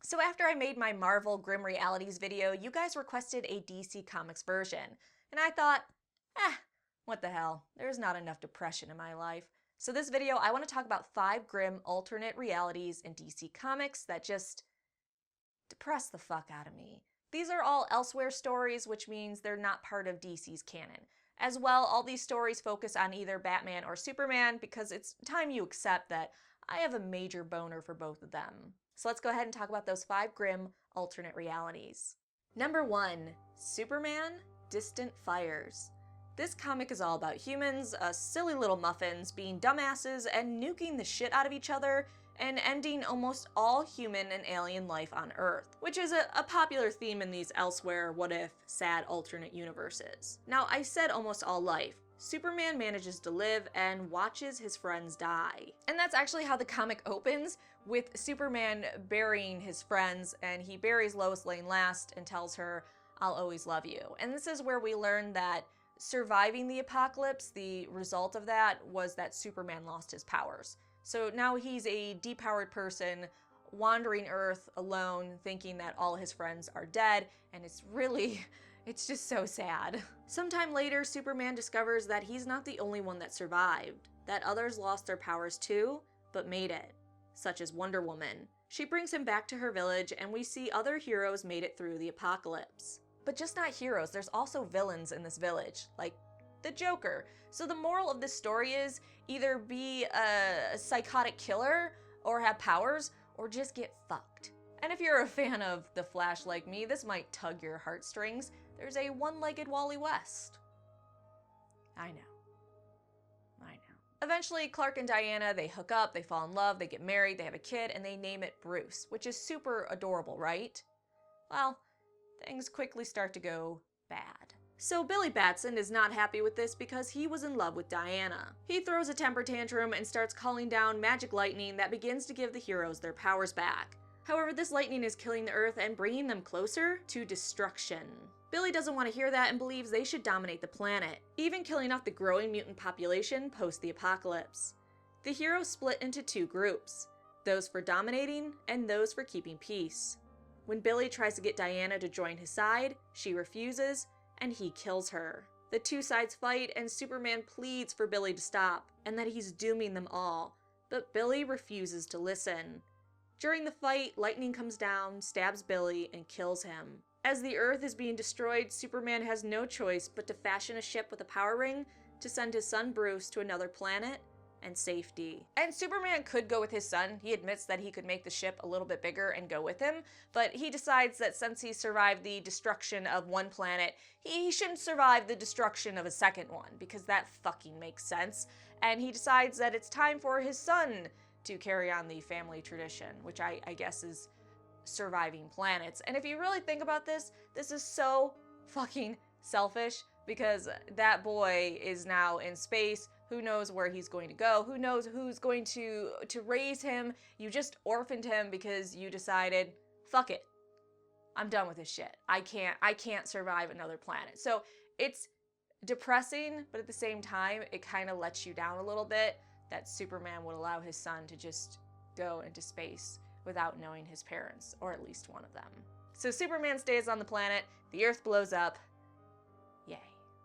So after I made my Marvel Grim Realities video, you guys requested a DC Comics version. And I thought, what the hell, there's not enough depression in my life. So this video, I want to talk about 5 grim alternate realities in DC Comics that just depress the fuck out of me. These are all elsewhere stories, which means they're not part of DC's canon. As well, all these stories focus on either Batman or Superman because it's time you accept that I have a major boner for both of them. So let's go ahead and talk about those 5 grim alternate realities. Number 1, Superman, Distant Fires. This comic is all about humans, silly little muffins, being dumbasses and nuking the shit out of each other and ending almost all human and alien life on Earth, which is a popular theme in these elsewhere, what-if, sad alternate universes. Now, I said almost all life. Superman manages to live and watches his friends die. And that's actually how the comic opens, with Superman burying his friends, and he buries Lois Lane last and tells her, "I'll always love you." And this is where we learn that surviving the apocalypse, the result of that was that Superman lost his powers. So now he's a depowered person wandering Earth alone, thinking that all his friends are dead, and it's just so sad. Sometime later, Superman discovers that he's not the only one that survived, that others lost their powers too, but made it, such as Wonder Woman. She brings him back to her village, and we see other heroes made it through the apocalypse. But just not heroes, there's also villains in this village, like the Joker. So the moral of this story is either be a psychotic killer, or have powers, or just get fucked. And if you're a fan of The Flash like me, this might tug your heartstrings. There's a one-legged Wally West. I know. Eventually, Clark and Diana, they hook up, they fall in love, they get married, they have a kid, and they name it Bruce, which is super adorable, right? Well, things quickly start to go bad. So Billy Batson is not happy with this because he was in love with Diana. He throws a temper tantrum and starts calling down magic lightning that begins to give the heroes their powers back. However, this lightning is killing the Earth and bringing them closer to destruction. Billy doesn't want to hear that and believes they should dominate the planet, even killing off the growing mutant population post the apocalypse. The heroes split into 2 groups, those for dominating and those for keeping peace. When Billy tries to get Diana to join his side, she refuses, and he kills her. The 2 sides fight, and Superman pleads for Billy to stop, and that he's dooming them all, but Billy refuses to listen. During the fight, lightning comes down, stabs Billy, and kills him. As the Earth is being destroyed, Superman has no choice but to fashion a ship with a power ring to send his son Bruce to another planet and safety. And Superman could go with his son. He admits that he could make the ship a little bit bigger and go with him, but he decides that since he survived the destruction of one planet, he shouldn't survive the destruction of a second one, because that fucking makes sense. And he decides that it's time for his son to carry on the family tradition, which I guess is surviving planets. And if you really think about this, this is so fucking selfish, because that boy is now in space. Who knows where he's going to go? Who knows who's going to raise him? You just orphaned him because you decided, fuck it, I'm done with this shit. I can't survive another planet. So it's depressing, but at the same time, it kind of lets you down a little bit that Superman would allow his son to just go into space without knowing his parents, or at least one of them. So Superman stays on the planet, the Earth blows up, yay.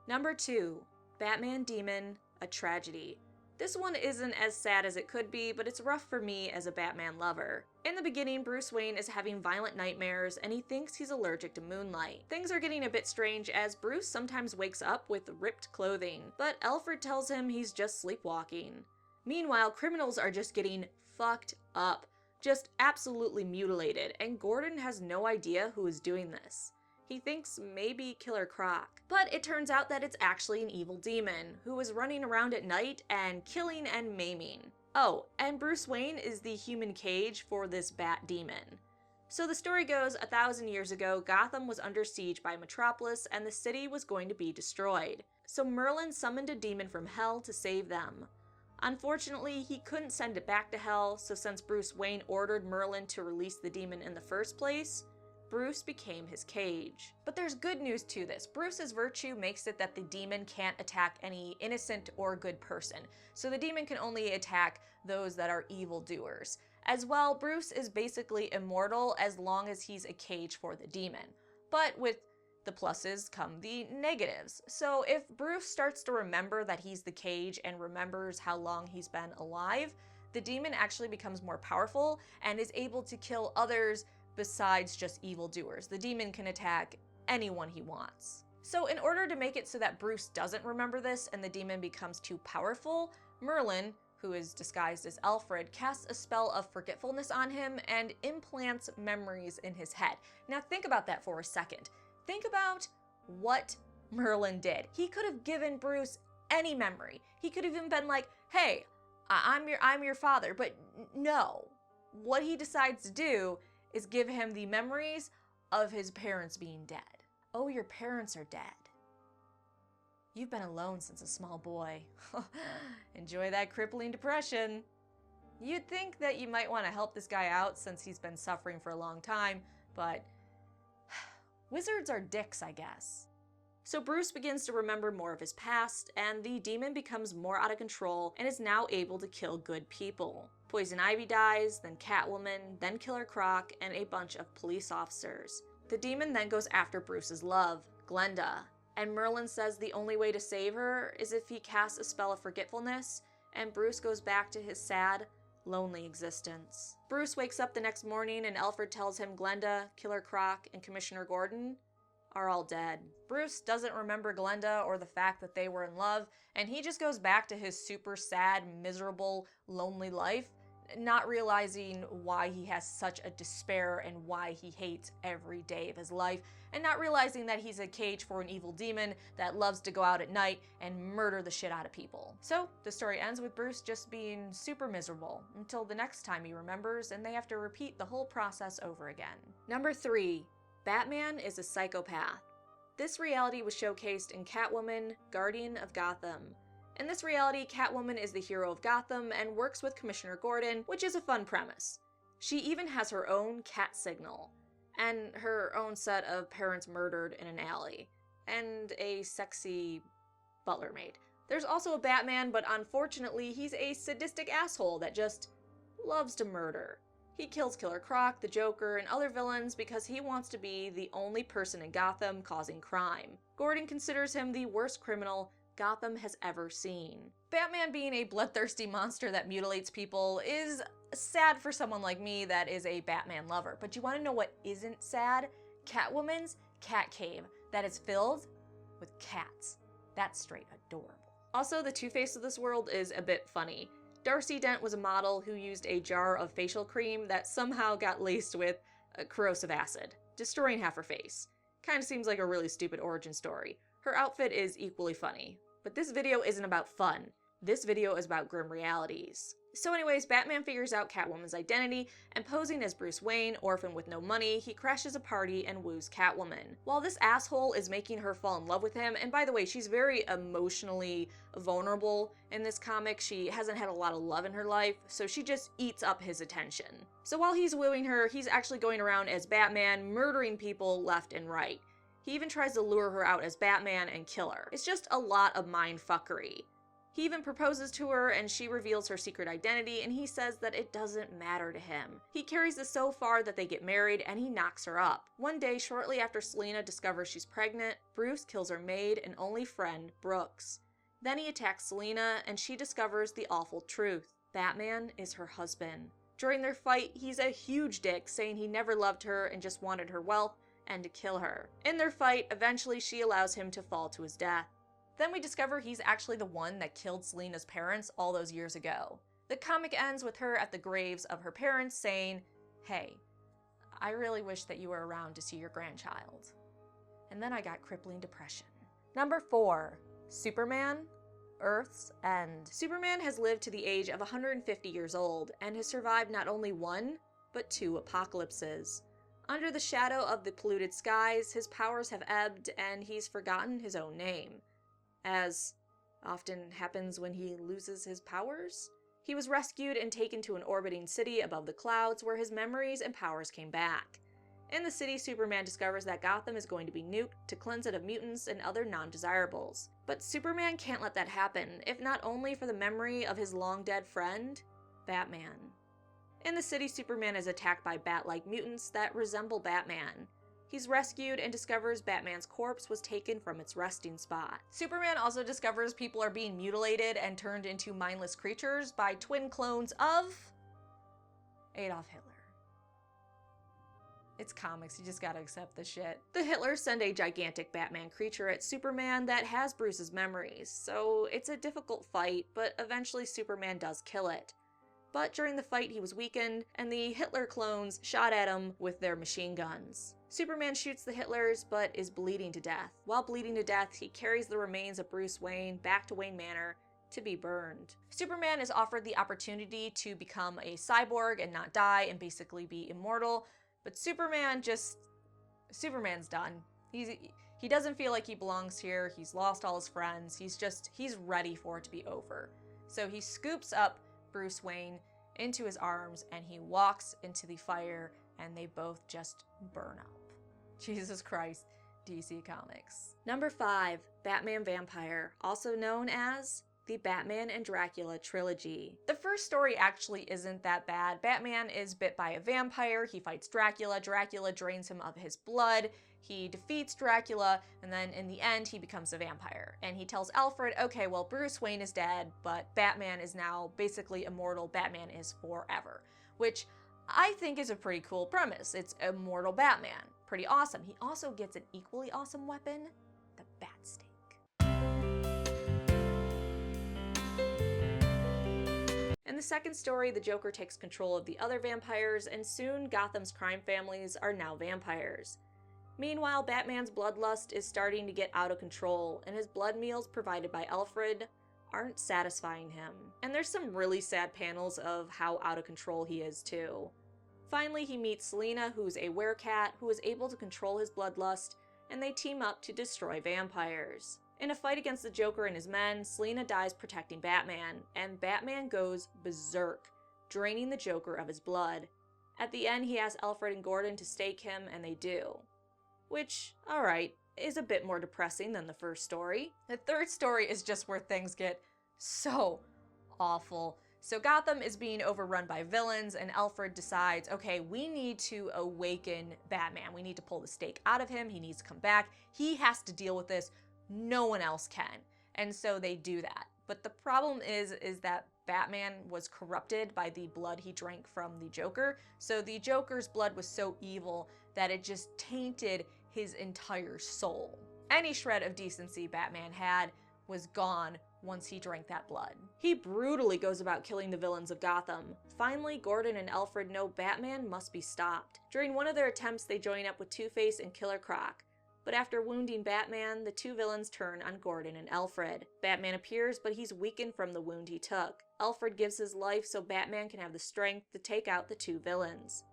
Number 2, Batman Demon, A Tragedy. This one isn't as sad as it could be, but it's rough for me as a Batman lover. In the beginning, Bruce Wayne is having violent nightmares, and he thinks he's allergic to moonlight. Things are getting a bit strange as Bruce sometimes wakes up with ripped clothing, but Alfred tells him he's just sleepwalking. Meanwhile, criminals are just getting fucked up, just absolutely mutilated, and Gordon has no idea who is doing this. He thinks maybe Killer Croc, but it turns out that it's actually an evil demon who is running around at night and killing and maiming. Oh, and Bruce Wayne is the human cage for this bat demon. So the story goes, 1,000 years ago, Gotham was under siege by Metropolis and the city was going to be destroyed. So Merlin summoned a demon from hell to save them. Unfortunately, he couldn't send it back to hell, so since Bruce Wayne ordered Merlin to release the demon in the first place, Bruce became his cage. But there's good news to this. Bruce's virtue makes it that the demon can't attack any innocent or good person. So the demon can only attack those that are evildoers. As well, Bruce is basically immortal as long as he's a cage for the demon. But with the pluses come the negatives. So if Bruce starts to remember that he's the cage and remembers how long he's been alive, the demon actually becomes more powerful and is able to kill others besides just evildoers. The demon can attack anyone he wants. So in order to make it so that Bruce doesn't remember this and the demon becomes too powerful, Merlin, who is disguised as Alfred, casts a spell of forgetfulness on him and implants memories in his head. Now think about that for a second. Think about what Merlin did. He could have given Bruce any memory. He could have even been like, hey, I'm your father, but no. What he decides to do is give him the memories of his parents being dead. Oh, your parents are dead. You've been alone since a small boy. Enjoy that crippling depression. You'd think that you might want to help this guy out since he's been suffering for a long time, but wizards are dicks, I guess. So Bruce begins to remember more of his past, and the demon becomes more out of control and is now able to kill good people. Poison Ivy dies, then Catwoman, then Killer Croc, and a bunch of police officers. The demon then goes after Bruce's love, Glenda, and Merlin says the only way to save her is if he casts a spell of forgetfulness, and Bruce goes back to his sad, lonely existence. Bruce wakes up the next morning and Alfred tells him Glenda, Killer Croc, and Commissioner Gordon are all dead. Bruce doesn't remember Glenda or the fact that they were in love, and he just goes back to his super sad, miserable, lonely life, not realizing why he has such a despair and why he hates every day of his life, and not realizing that he's a cage for an evil demon that loves to go out at night and murder the shit out of people. So the story ends with Bruce just being super miserable until the next time he remembers, and they have to repeat the whole process over again. Number 3. Batman is a psychopath. This reality was showcased in Catwoman, Guardian of Gotham. In this reality, Catwoman is the hero of Gotham and works with Commissioner Gordon, which is a fun premise. She even has her own cat signal, and her own set of parents murdered in an alley, and a sexy butler maid. There's also a Batman, but unfortunately he's a sadistic asshole that just loves to murder. He kills Killer Croc, the Joker, and other villains because he wants to be the only person in Gotham causing crime. Gordon considers him the worst criminal Gotham has ever seen. Batman being a bloodthirsty monster that mutilates people is sad for someone like me that is a Batman lover. But you want to know what isn't sad? Catwoman's cat cave that is filled with cats. That's straight adorable. Also, the Two-Face of this world is a bit funny. Darcy Dent was a model who used a jar of facial cream that somehow got laced with corrosive acid, destroying half her face. Kinda seems like a really stupid origin story. Her outfit is equally funny. But this video isn't about fun. This video is about grim realities. So anyways, Batman figures out Catwoman's identity, and posing as Bruce Wayne, orphan with no money, he crashes a party and woos Catwoman. While this asshole is making her fall in love with him, and by the way, she's very emotionally vulnerable in this comic. She hasn't had a lot of love in her life, so she just eats up his attention. So while he's wooing her, he's actually going around as Batman, murdering people left and right. He even tries to lure her out as Batman and kill her. It's just a lot of mindfuckery. He even proposes to her and she reveals her secret identity, and he says that it doesn't matter to him. He carries this so far that they get married and he knocks her up. One day, shortly after Selina discovers she's pregnant, Bruce kills her maid and only friend, Brooks. Then he attacks Selina and she discovers the awful truth. Batman is her husband. During their fight, he's a huge dick, saying he never loved her and just wanted her wealth and to kill her. In their fight, eventually she allows him to fall to his death. Then we discover he's actually the one that killed Selina's parents all those years ago. The comic ends with her at the graves of her parents saying, "Hey, I really wish that you were around to see your grandchild." And then I got crippling depression. Number 4, Superman, Earth's End. Superman has lived to the age of 150 years old and has survived not only 1, but 2 apocalypses. Under the shadow of the polluted skies, his powers have ebbed and he's forgotten his own name. As often happens when he loses his powers. He was rescued and taken to an orbiting city above the clouds where his memories and powers came back. In the city, Superman discovers that Gotham is going to be nuked to cleanse it of mutants and other non-desirables. But Superman can't let that happen, if not only for the memory of his long-dead friend, Batman. In the city, Superman is attacked by bat-like mutants that resemble Batman. He's rescued and discovers Batman's corpse was taken from its resting spot. Superman also discovers people are being mutilated and turned into mindless creatures by twin clones of Adolf Hitler. It's comics, you just gotta accept the shit. The Hitlers send a gigantic Batman creature at Superman that has Bruce's memories, so it's a difficult fight, but eventually Superman does kill it. But during the fight he was weakened, and the Hitler clones shot at him with their machine guns. Superman shoots the Hitlers, but is bleeding to death. While bleeding to death, he carries the remains of Bruce Wayne back to Wayne Manor to be burned. Superman is offered the opportunity to become a cyborg and not die and basically be immortal, but Superman's done. He doesn't feel like he belongs here, he's lost all his friends, he's ready for it to be over. So he scoops up Bruce Wayne into his arms and he walks into the fire and they both just burn up. Jesus Christ, DC Comics. Number 5, Batman Vampire, also known as the Batman and Dracula trilogy. The first story actually isn't that bad. Batman is bit by a vampire, he fights Dracula, Dracula drains him of his blood, he defeats Dracula, and then in the end he becomes a vampire. And he tells Alfred, okay, well Bruce Wayne is dead, but Batman is now basically immortal, Batman is forever. Which I think is a pretty cool premise. It's immortal Batman. Pretty awesome. He also gets an equally awesome weapon, the Bat Stake. In the second story, the Joker takes control of the other vampires, and soon Gotham's crime families are now vampires. Meanwhile, Batman's bloodlust is starting to get out of control, and his blood meals provided by Alfred aren't satisfying him. And there's some really sad panels of how out of control he is too. Finally, he meets Selina, who's a werecat who is able to control his bloodlust, and they team up to destroy vampires. In a fight against the Joker and his men, Selina dies protecting Batman, and Batman goes berserk, draining the Joker of his blood. At the end, he asks Alfred and Gordon to stake him, and they do. Which, alright, is a bit more depressing than the first story. The third story is just where things get so awful. So Gotham is being overrun by villains, and Alfred decides, okay, we need to awaken Batman. We need to pull the stake out of him. He needs to come back. He has to deal with this. No one else can. And so they do that. But the problem is that Batman was corrupted by the blood he drank from the Joker. So the Joker's blood was so evil that it just tainted his entire soul. Any shred of decency Batman had was gone once he drank that blood. He brutally goes about killing the villains of Gotham. Finally, Gordon and Alfred know Batman must be stopped. During one of their attempts, they join up with Two-Face and Killer Croc. But after wounding Batman, the two villains turn on Gordon and Alfred. Batman appears, but he's weakened from the wound he took. Alfred gives his life so Batman can have the strength to take out the two villains.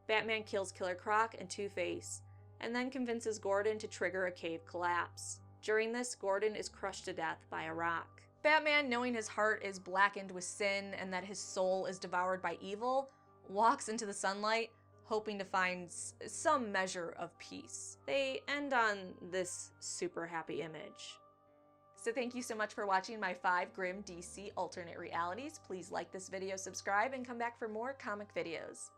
Batman kills Killer Croc and Two-Face, and then convinces Gordon to trigger a cave collapse. During this, Gordon is crushed to death by a rock. Batman, knowing his heart is blackened with sin and that his soul is devoured by evil, walks into the sunlight, hoping to find some measure of peace. They end on this super happy image. So thank you so much for watching my 5 grim DC alternate realities. Please like this video, subscribe, and come back for more comic videos.